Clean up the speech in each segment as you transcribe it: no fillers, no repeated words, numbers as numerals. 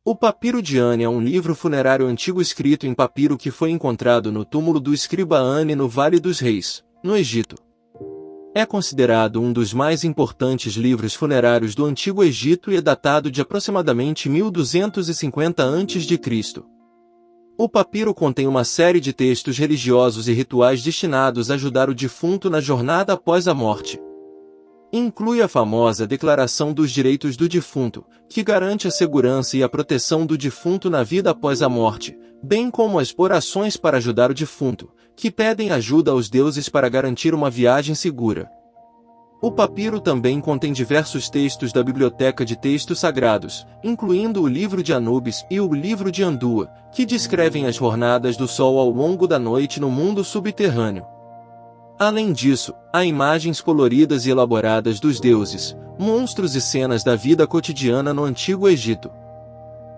O papiro de Ani é um livro funerário antigo escrito em papiro que foi encontrado no túmulo do escriba Ani no Vale dos Reis, no Egito. É considerado um dos mais importantes livros funerários do Antigo Egito e é datado de aproximadamente 1250 a.C. O papiro contém uma série de textos religiosos e rituais destinados a ajudar o defunto na jornada após a morte. Inclui a famosa Declaração dos Direitos do Defunto, que garante a segurança e a proteção do defunto na vida após a morte, bem como as orações para ajudar o defunto, que pedem ajuda aos deuses para garantir uma viagem segura. O papiro também contém diversos textos da Biblioteca de Textos Sagrados, incluindo o Livro de Anubis e o Livro de Andua, que descrevem as jornadas do Sol ao longo da noite no mundo subterrâneo. Além disso, há imagens coloridas e elaboradas dos deuses, monstros e cenas da vida cotidiana no Antigo Egito.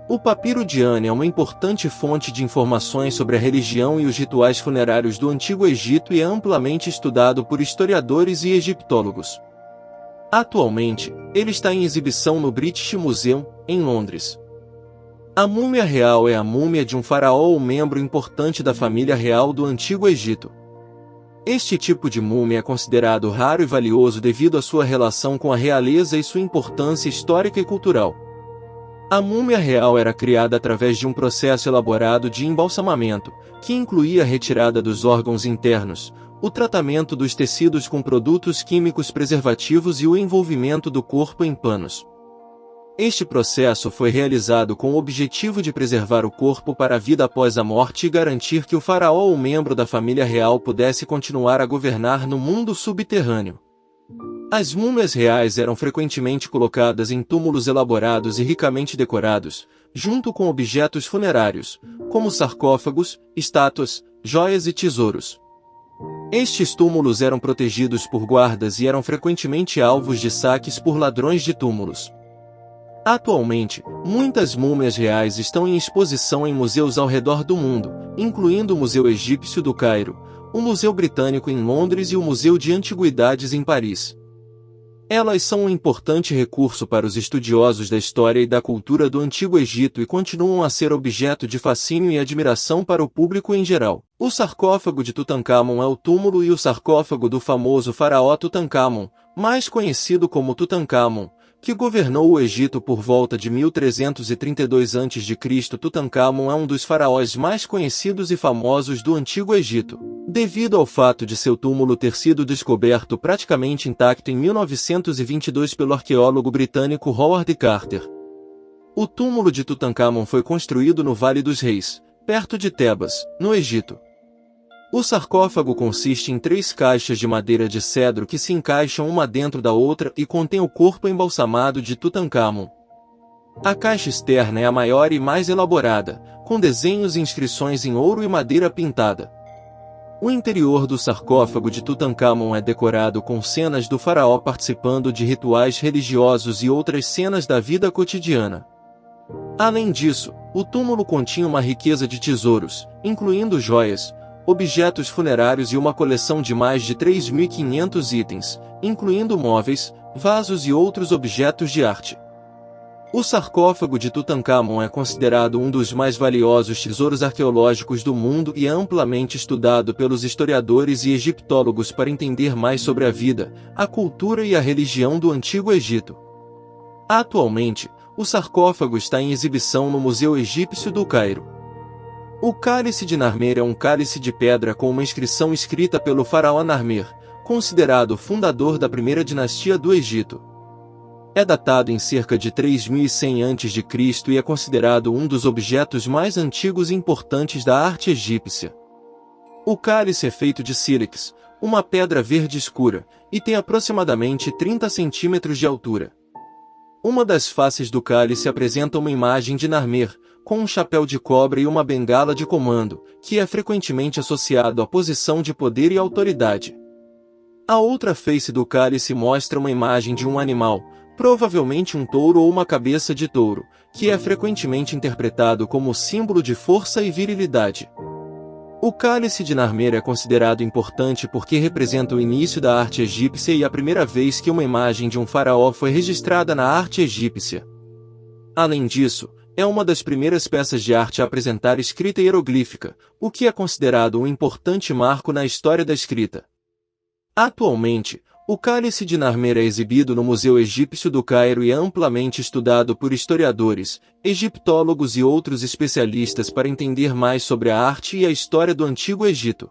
O papiro de Ani é uma importante fonte de informações sobre a religião e os rituais funerários do Antigo Egito e é amplamente estudado por historiadores e egiptólogos. Atualmente, ele está em exibição no British Museum, em Londres. A múmia real é a múmia de um faraó ou membro importante da família real do Antigo Egito. Este tipo de múmia é considerado raro e valioso devido à sua relação com a realeza e sua importância histórica e cultural. A múmia real era criada através de um processo elaborado de embalsamamento, que incluía a retirada dos órgãos internos, o tratamento dos tecidos com produtos químicos preservativos e o envolvimento do corpo em panos. Este processo foi realizado com o objetivo de preservar o corpo para a vida após a morte e garantir que o faraó ou membro da família real pudesse continuar a governar no mundo subterrâneo. As múmias reais eram frequentemente colocadas em túmulos elaborados e ricamente decorados, junto com objetos funerários, como sarcófagos, estátuas, joias e tesouros. Estes túmulos eram protegidos por guardas e eram frequentemente alvos de saques por ladrões de túmulos. Atualmente, muitas múmias reais estão em exposição em museus ao redor do mundo, incluindo o Museu Egípcio do Cairo, o Museu Britânico em Londres e o Museu de Antiguidades em Paris. Elas são um importante recurso para os estudiosos da história e da cultura do Antigo Egito e continuam a ser objeto de fascínio e admiração para o público em geral. O sarcófago de Tutancâmon é o túmulo e o sarcófago do famoso faraó Tutancâmon, mais conhecido como Tutancâmon, que governou o Egito por volta de 1332 a.C. Tutancâmon é um dos faraós mais conhecidos e famosos do Antigo Egito, devido ao fato de seu túmulo ter sido descoberto praticamente intacto em 1922 pelo arqueólogo britânico Howard Carter. O túmulo de Tutancâmon foi construído no Vale dos Reis, perto de Tebas, no Egito. O sarcófago consiste em 3 caixas de madeira de cedro que se encaixam uma dentro da outra e contém o corpo embalsamado de Tutancâmon. A caixa externa é a maior e mais elaborada, com desenhos e inscrições em ouro e madeira pintada. O interior do sarcófago de Tutancâmon é decorado com cenas do faraó participando de rituais religiosos e outras cenas da vida cotidiana. Além disso, o túmulo continha uma riqueza de tesouros, incluindo joias, objetos funerários e uma coleção de mais de 3.500 itens, incluindo móveis, vasos e outros objetos de arte. O sarcófago de Tutancâmon é considerado um dos mais valiosos tesouros arqueológicos do mundo e é amplamente estudado pelos historiadores e egiptólogos para entender mais sobre a vida, a cultura e a religião do Antigo Egito. Atualmente, o sarcófago está em exibição no Museu Egípcio do Cairo. O cálice de Narmer é um cálice de pedra com uma inscrição escrita pelo faraó Narmer, considerado o fundador da primeira dinastia do Egito. É datado em cerca de 3100 a.C. e é considerado um dos objetos mais antigos e importantes da arte egípcia. O cálice é feito de sílex, uma pedra verde escura, e tem aproximadamente 30 centímetros de altura. Uma das faces do cálice apresenta uma imagem de Narmer, com um chapéu de cobra e uma bengala de comando, que é frequentemente associado à posição de poder e autoridade. A outra face do cálice mostra uma imagem de um animal, provavelmente um touro ou uma cabeça de touro, que é frequentemente interpretado como símbolo de força e virilidade. O cálice de Narmer é considerado importante porque representa o início da arte egípcia e a primeira vez que uma imagem de um faraó foi registrada na arte egípcia. Além disso, É uma das primeiras peças de arte a apresentar escrita hieroglífica, o que é considerado um importante marco na história da escrita. Atualmente, o Cálice de Narmer é exibido no Museu Egípcio do Cairo e é amplamente estudado por historiadores, egiptólogos e outros especialistas para entender mais sobre a arte e a história do Antigo Egito.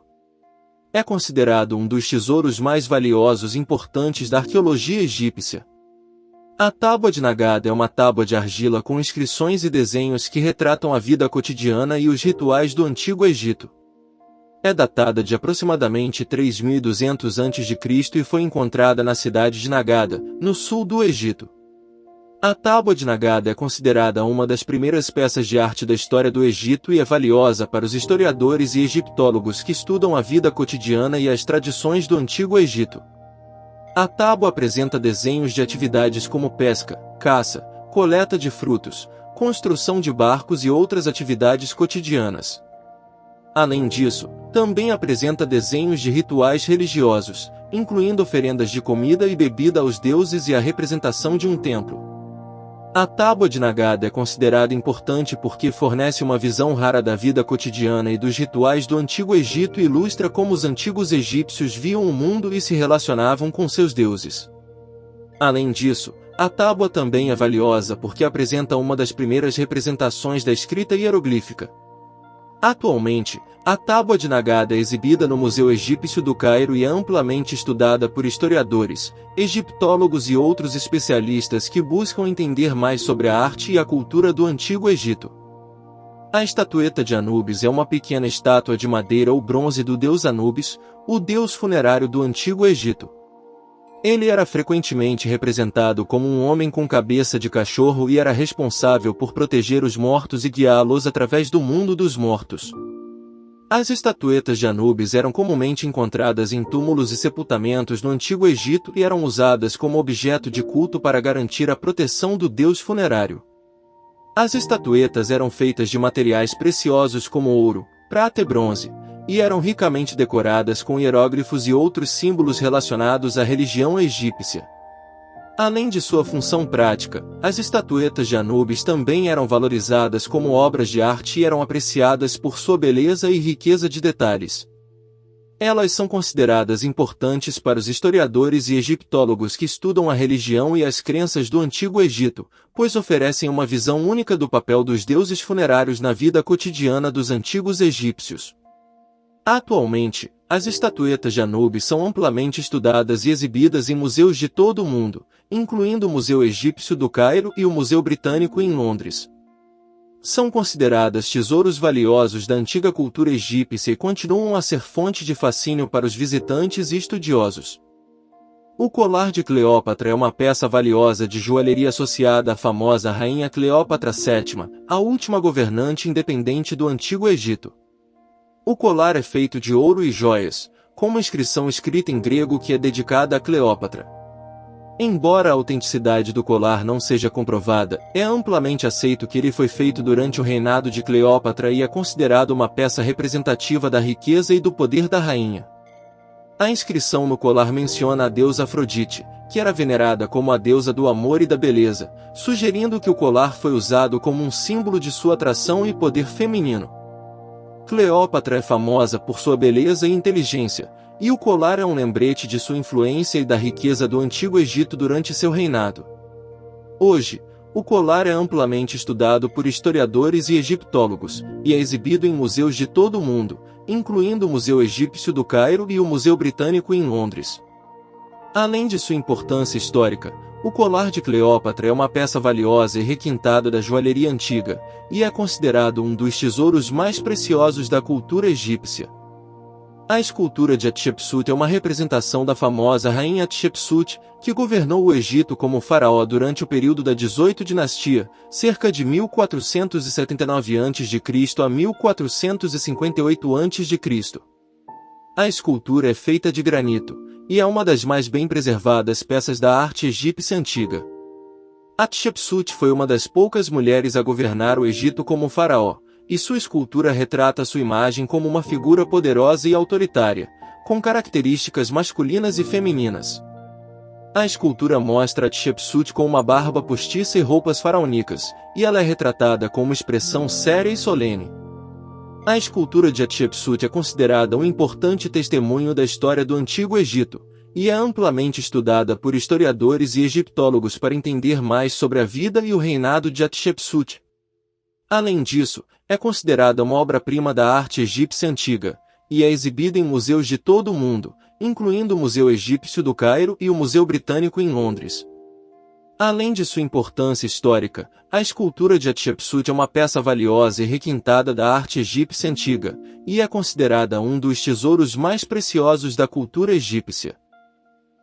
É considerado um dos tesouros mais valiosos e importantes da arqueologia egípcia. A Tábua de Nagada é uma tábua de argila com inscrições e desenhos que retratam a vida cotidiana e os rituais do Antigo Egito. É datada de aproximadamente 3200 a.C. e foi encontrada na cidade de Nagada, no sul do Egito. A Tábua de Nagada é considerada uma das primeiras peças de arte da história do Egito e é valiosa para os historiadores e egiptólogos que estudam a vida cotidiana e as tradições do Antigo Egito. A tábua apresenta desenhos de atividades como pesca, caça, coleta de frutos, construção de barcos e outras atividades cotidianas. Além disso, também apresenta desenhos de rituais religiosos, incluindo oferendas de comida e bebida aos deuses e a representação de um templo. A Tábua de Nagada é considerada importante porque fornece uma visão rara da vida cotidiana e dos rituais do Antigo Egito e ilustra como os antigos egípcios viam o mundo e se relacionavam com seus deuses. Além disso, a tábua também é valiosa porque apresenta uma das primeiras representações da escrita hieroglífica. Atualmente, a Tábua de Nagada é exibida no Museu Egípcio do Cairo e é amplamente estudada por historiadores, egiptólogos e outros especialistas que buscam entender mais sobre a arte e a cultura do Antigo Egito. A estatueta de Anubis é uma pequena estátua de madeira ou bronze do deus Anubis, o deus funerário do Antigo Egito. Ele era frequentemente representado como um homem com cabeça de cachorro e era responsável por proteger os mortos e guiá-los através do mundo dos mortos. As estatuetas de Anubis eram comumente encontradas em túmulos e sepultamentos no Antigo Egito e eram usadas como objeto de culto para garantir a proteção do deus funerário. As estatuetas eram feitas de materiais preciosos como ouro, prata e bronze, e eram ricamente decoradas com hieróglifos e outros símbolos relacionados à religião egípcia. Além de sua função prática, as estatuetas de Anubis também eram valorizadas como obras de arte e eram apreciadas por sua beleza e riqueza de detalhes. Elas são consideradas importantes para os historiadores e egiptólogos que estudam a religião e as crenças do Antigo Egito, pois oferecem uma visão única do papel dos deuses funerários na vida cotidiana dos antigos egípcios. Atualmente, as estatuetas de Anubis são amplamente estudadas e exibidas em museus de todo o mundo, incluindo o Museu Egípcio do Cairo e o Museu Britânico em Londres. São consideradas tesouros valiosos da antiga cultura egípcia e continuam a ser fonte de fascínio para os visitantes e estudiosos. O colar de Cleópatra é uma peça valiosa de joalheria associada à famosa rainha Cleópatra VII, a última governante independente do Antigo Egito. O colar é feito de ouro e joias, com uma inscrição escrita em grego que é dedicada a Cleópatra. Embora a autenticidade do colar não seja comprovada, é amplamente aceito que ele foi feito durante o reinado de Cleópatra e é considerado uma peça representativa da riqueza e do poder da rainha. A inscrição no colar menciona a deusa Afrodite, que era venerada como a deusa do amor e da beleza, sugerindo que o colar foi usado como um símbolo de sua atração e poder feminino. Cleópatra é famosa por sua beleza e inteligência, e o colar é um lembrete de sua influência e da riqueza do Antigo Egito durante seu reinado. Hoje, o colar é amplamente estudado por historiadores e egiptólogos, e é exibido em museus de todo o mundo, incluindo o Museu Egípcio do Cairo e o Museu Britânico em Londres. Além de sua importância histórica, o colar de Cleópatra é uma peça valiosa e requintada da joalheria antiga, e é considerado um dos tesouros mais preciosos da cultura egípcia. A escultura de Hatshepsut é uma representação da famosa rainha Hatshepsut, que governou o Egito como faraó durante o período da 18ª dinastia, cerca de 1479 a.C. a 1458 a.C. A escultura é feita de granito, e é uma das mais bem preservadas peças da arte egípcia antiga. Hatshepsut foi uma das poucas mulheres a governar o Egito como faraó, e sua escultura retrata sua imagem como uma figura poderosa e autoritária, com características masculinas e femininas. A escultura mostra Hatshepsut com uma barba postiça e roupas faraônicas, e ela é retratada com uma expressão séria e solene. A escultura de Hatshepsut é considerada um importante testemunho da história do Antigo Egito, e é amplamente estudada por historiadores e egiptólogos para entender mais sobre a vida e o reinado de Hatshepsut. Além disso, é considerada uma obra-prima da arte egípcia antiga, e é exibida em museus de todo o mundo, incluindo o Museu Egípcio do Cairo e o Museu Britânico em Londres. Além de sua importância histórica, a escultura de Hatshepsut é uma peça valiosa e requintada da arte egípcia antiga, e é considerada um dos tesouros mais preciosos da cultura egípcia.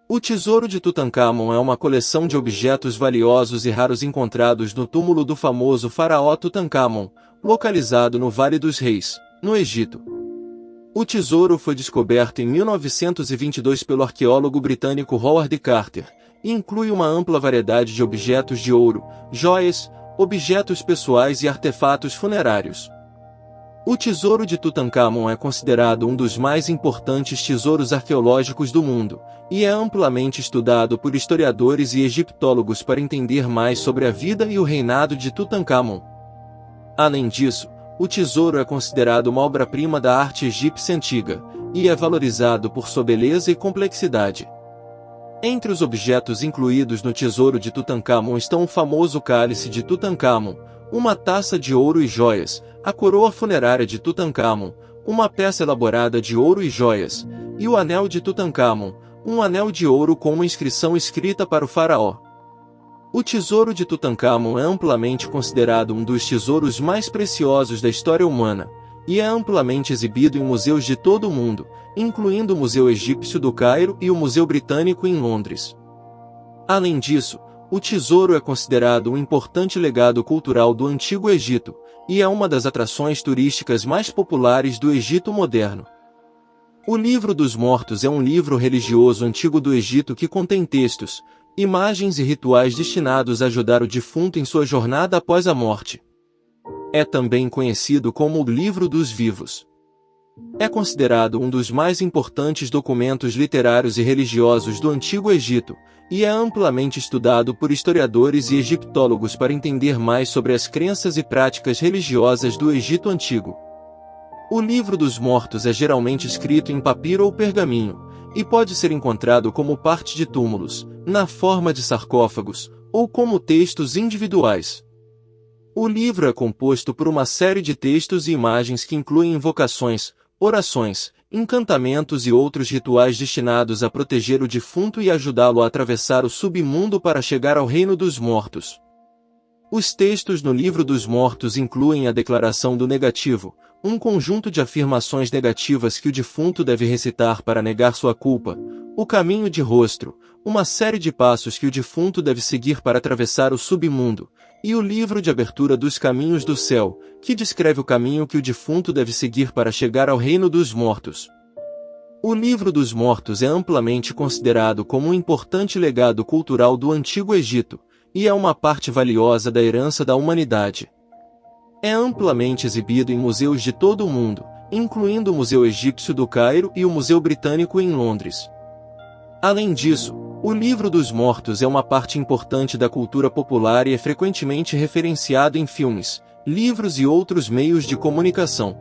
O Tesouro de Tutancâmon é uma coleção de objetos valiosos e raros encontrados no túmulo do famoso faraó Tutancâmon, localizado no Vale dos Reis, no Egito. O tesouro foi descoberto em 1922 pelo arqueólogo britânico Howard Carter, e inclui uma ampla variedade de objetos de ouro, joias, objetos pessoais e artefatos funerários. O Tesouro de Tutancâmon é considerado um dos mais importantes tesouros arqueológicos do mundo, e é amplamente estudado por historiadores e egiptólogos para entender mais sobre a vida e o reinado de Tutancâmon. Além disso, o tesouro é considerado uma obra-prima da arte egípcia antiga, e é valorizado por sua beleza e complexidade. Entre os objetos incluídos no Tesouro de Tutancâmon estão o famoso cálice de Tutancâmon, uma taça de ouro e joias, a coroa funerária de Tutancâmon, uma peça elaborada de ouro e joias, e o anel de Tutancâmon, um anel de ouro com uma inscrição escrita para o faraó. O Tesouro de Tutancâmon é amplamente considerado um dos tesouros mais preciosos da história humana, e é amplamente exibido em museus de todo o mundo, incluindo o Museu Egípcio do Cairo e o Museu Britânico em Londres. Além disso, o tesouro é considerado um importante legado cultural do Antigo Egito, e é uma das atrações turísticas mais populares do Egito moderno. O Livro dos Mortos é um livro religioso antigo do Egito que contém textos, imagens e rituais destinados a ajudar o defunto em sua jornada após a morte. É também conhecido como o Livro dos Vivos. É considerado um dos mais importantes documentos literários e religiosos do Antigo Egito, e é amplamente estudado por historiadores e egiptólogos para entender mais sobre as crenças e práticas religiosas do Egito Antigo. O Livro dos Mortos é geralmente escrito em papiro ou pergaminho, e pode ser encontrado como parte de túmulos, na forma de sarcófagos, ou como textos individuais. O livro é composto por uma série de textos e imagens que incluem invocações, orações, encantamentos e outros rituais destinados a proteger o defunto e ajudá-lo a atravessar o submundo para chegar ao reino dos mortos. Os textos no Livro dos Mortos incluem a declaração do negativo, um conjunto de afirmações negativas que o defunto deve recitar para negar sua culpa, o caminho de rostro, uma série de passos que o defunto deve seguir para atravessar o submundo, e o livro de abertura dos caminhos do céu, que descreve o caminho que o defunto deve seguir para chegar ao reino dos mortos. O Livro dos Mortos é amplamente considerado como um importante legado cultural do Antigo Egito, e é uma parte valiosa da herança da humanidade. É amplamente exibido em museus de todo o mundo, incluindo o Museu Egípcio do Cairo e o Museu Britânico em Londres. Além disso, o Livro dos Mortos é uma parte importante da cultura popular e é frequentemente referenciado em filmes, livros e outros meios de comunicação.